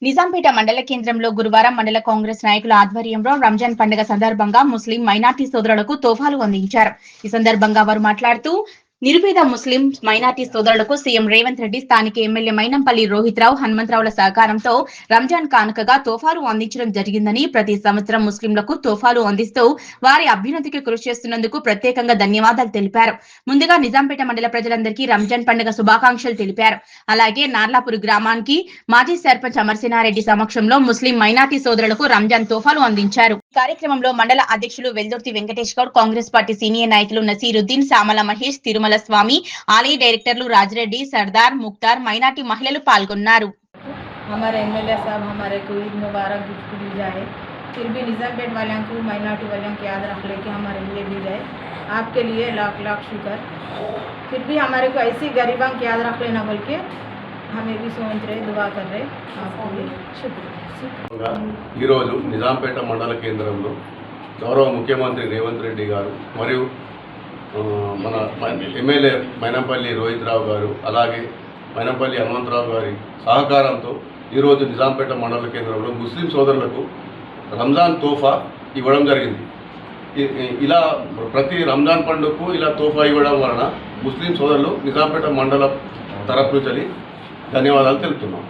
నిజాంపేట మండల కేంద్రంలో గురువారం మండల కాంగ్రెస్ నాయకుల ఆధ్వర్యంలో రంజాన్ పండుగ సందర్భంగా ముస్లిం మైనార్టీ సోదరులకు తోఫాలు అందించారు. ఈ సందర్భంగా వారు మాట్లాడుతూ నిరుపేద ముస్లిం మైనార్టీ సోదరులకు సీఎం రేవంత్ రెడ్డి, స్థానిక ఎమ్మెల్యే మైనంపల్లి రోహిత్రావు, హనుమంతరావుల సహకారంతో రంజాన్ కానుకగా తోఫాలు అందించడం జరిగిందని, ప్రతి సంవత్సరం ముస్లింలకు తోఫాలు అందిస్తూ వారి అభ్యున్నతికి కృషి చేస్తున్నందుకు ప్రత్యేకంగా ధన్యవాదాలు తెలిపారు. ముందుగా నిజాంపేట మండల ప్రజలందరికీ రంజాన్ పండుగ శుభాకాంక్షలు తెలిపారు. అలాగే నార్లాపూర్ గ్రామానికి మాజీ సర్పంచ్ అమర్సినారెడ్డి సమక్షంలో ముస్లిం మైనార్టీ సోదరులకు రంజాన్ తోఫాలు అందించారు. కార్యక్రమంలో మండల అధ్యక్షులు వెల్దుర్తి వెంకటేష్ గౌడ్, కాంగ్రెస్ పార్టీ సీనియర్ నాయకులు నసీరుద్దీన్, సామల మహేష్, తిరుమల స్వామి, ఆలయ డైరెక్టర్లు రాజరెడ్డి, సర్దార్, ముక్తార్, మైనార్టీ మహిళలు పాల్గొన్నారు. हमारे एमएलए साहब हमारे को ईद मुबारक गिफ्ट दी जाए, फिर भी निजामपेट वालों को माइनॉरिटी वालों की याद रख ले कि हमारे लिए दी जाए। आपके लिए लाख लाख शुक्र। फिर भी हमारे को ऐसी गरीबों की याद रख लेना बोल के हमें भी सोच रहे, दुआ कर रहे। आपको भी शुक्रिया। ఈరోజు నిజాంపేట మండల కేంద్రంలో గౌరవ ముఖ్యమంత్రి రేవంత్ రెడ్డి గారు మరియు మన ఎమ్మెల్యే మైనంపల్లి రోహిత్రావు గారు, అలాగే మైనంపల్లి హనుమంతరావు గారి సహకారంతో ఈరోజు నిజాంపేట మండల కేంద్రంలో ముస్లిం సోదరులకు రంజాన్ తోఫా ఇవ్వడం జరిగింది. ఇలా ప్రతి రంజాన్ పండుగకు ఇలా తోఫా ఇవ్వడం వలన ముస్లిం సోదరులు నిజాంపేట మండల తరఫు నుంచి ధన్యవాదాలు తెలుపుతున్నాం.